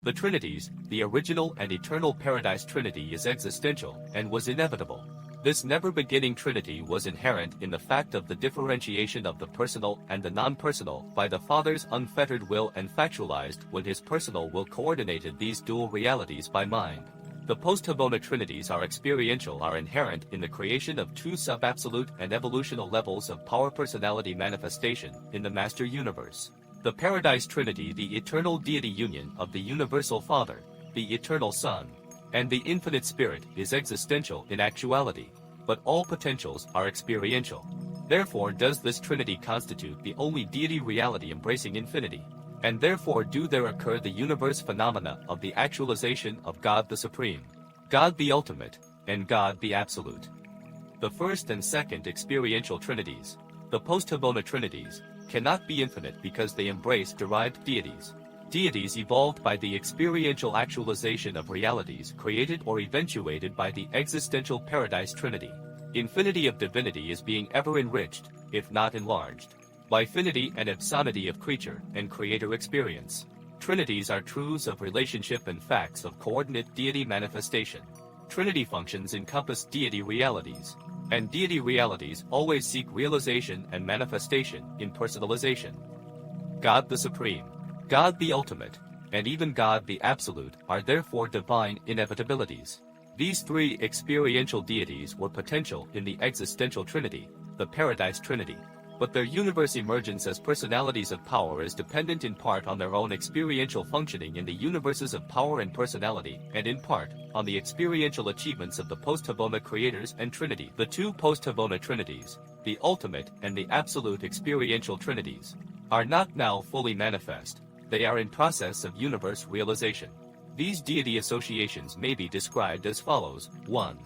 The Trinities, the original and eternal Paradise Trinity is existential and was inevitable. This never-beginning Trinity was inherent in the fact of the differentiation of the personal and the non-personal by the Father's unfettered will and factualized when his personal will coordinated these dual realities by mind. The post-Havona Trinities are experiential are inherent in the creation of two sub-absolute and evolutional levels of power personality manifestation in the Master Universe. The Paradise Trinity, the eternal deity union of the Universal Father, the Eternal Son, and the Infinite Spirit is existential in actuality, but all potentials are experiential. Therefore does this Trinity constitute the only deity reality embracing infinity, and therefore do there occur the universe phenomena of the actualization of God the Supreme, God the Ultimate, and God the Absolute. The first and second experiential Trinities, the post-Havona Trinities, cannot be infinite because they embrace derived deities. Deities evolved by the experiential actualization of realities created or eventuated by the existential Paradise Trinity. Infinity of divinity is being ever enriched, if not enlarged, by finity and absonity of creature and creator experience. Trinities are truths of relationship and facts of coordinate deity manifestation. Trinity functions encompass deity realities, and deity realities always seek realization and manifestation in personalization. God the Supreme, God the Ultimate, and even God the Absolute are therefore divine inevitabilities. These three experiential deities were potential in the existential Trinity, the Paradise Trinity, but their universe emergence as personalities of power is dependent in part on their own experiential functioning in the universes of power and personality, and in part on the experiential achievements of the post-Havona creators and Trinity. The two post-Havona Trinities, the Ultimate and the Absolute experiential Trinities, are not now fully manifest. They are in process of universe realization. These deity associations may be described as follows. 1.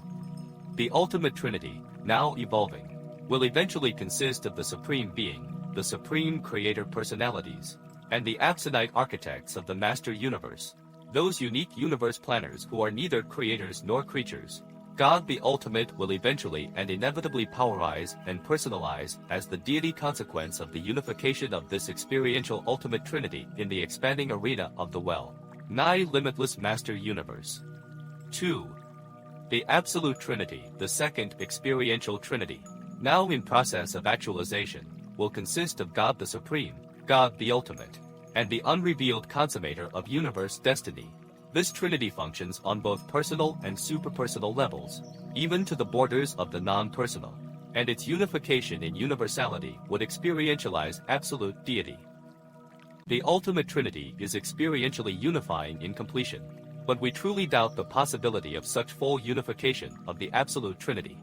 The Ultimate Trinity, now evolving, will eventually consist of the Supreme Being, the Supreme Creator Personalities, and the Absonite Architects of the Master Universe, those unique universe planners who are neither creators nor creatures. God the Ultimate will eventually and inevitably powerize and personalize as the deity consequence of the unification of this experiential Ultimate Trinity in the expanding arena of the well-nigh limitless Master Universe. 2. The Absolute Trinity, the second experiential Trinity, now in process of actualization, will consist of God the Supreme, God the Ultimate, and the unrevealed consummator of universe destiny. This Trinity functions on both personal and superpersonal levels, even to the borders of the non-personal, and its unification in universality would experientialize absolute deity. The Ultimate Trinity is experientially unifying in completion, but we truly doubt the possibility of such full unification of the Absolute Trinity.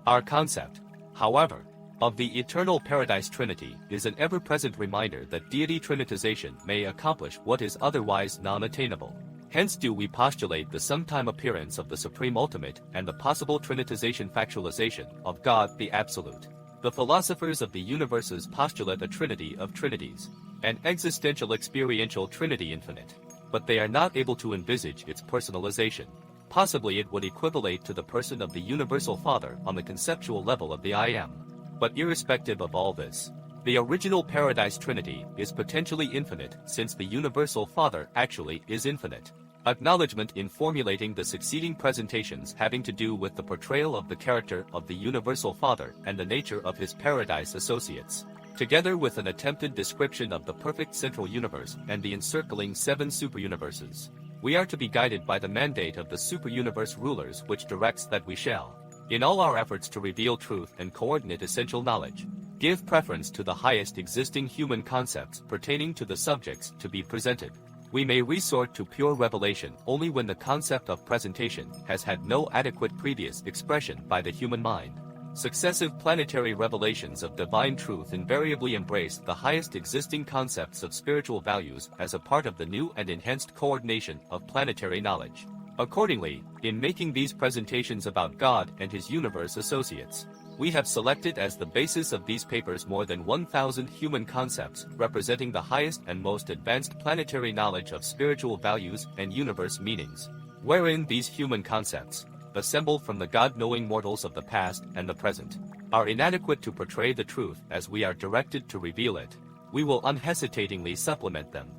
Our concept, however, of the eternal Paradise Trinity is an ever-present reminder that deity trinitization may accomplish what is otherwise non-attainable. Hence do we postulate the sometime appearance of the Supreme Ultimate and the possible trinitization factualization of God the Absolute. The philosophers of the universes postulate a trinity of trinities, an existential experiential trinity infinite, but they are not able to envisage its personalization. Possibly it would equivalate to the person of the Universal Father on the conceptual level of the I Am. But irrespective of all this, the original Paradise Trinity is potentially infinite since the Universal Father actually is infinite. Acknowledgement in formulating the succeeding presentations having to do with the portrayal of the character of the Universal Father and the nature of his Paradise associates, together with an attempted description of the perfect central universe and the encircling 7 superuniverses. We are to be guided by the mandate of the superuniverse rulers which directs that we shall, in all our efforts to reveal truth and coordinate essential knowledge, give preference to the highest existing human concepts pertaining to the subjects to be presented. We may resort to pure revelation only when the concept of presentation has had no adequate previous expression by the human mind. Successive planetary revelations of divine truth invariably embrace the highest existing concepts of spiritual values as a part of the new and enhanced coordination of planetary knowledge. Accordingly, in making these presentations about God and his universe associates, we have selected as the basis of these papers more than 1,000 human concepts representing the highest and most advanced planetary knowledge of spiritual values and universe meanings, wherein these human concepts, assembled from the God-knowing mortals of the past and the present, are inadequate to portray the truth as we are directed to reveal it. We will unhesitatingly supplement them.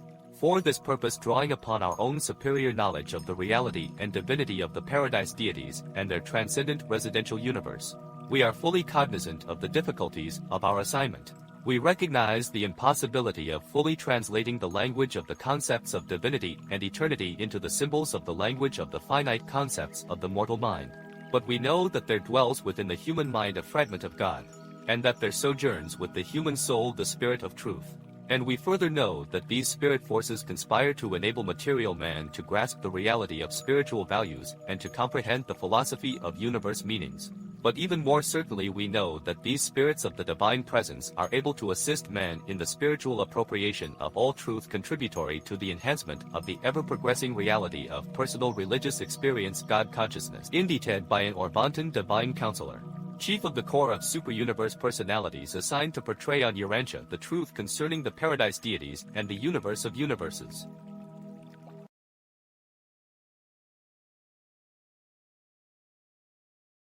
For this purpose, drawing upon our own superior knowledge of the reality and divinity of the Paradise Deities and their transcendent residential universe, we are fully cognizant of the difficulties of our assignment. We recognize the impossibility of fully translating the language of the concepts of divinity and eternity into the symbols of the language of the finite concepts of the mortal mind. But we know that there dwells within the human mind a fragment of God, and that there sojourns with the human soul the spirit of truth. And we further know that these spirit forces conspire to enable material man to grasp the reality of spiritual values and to comprehend the philosophy of universe meanings. But even more certainly we know that these spirits of the divine presence are able to assist man in the spiritual appropriation of all truth contributory to the enhancement of the ever-progressing reality of personal religious experience God consciousness, indicated by an Orbantan divine counselor, chief of the corps of super-universe personalities assigned to portray on Urantia the truth concerning the Paradise Deities and the universe of universes.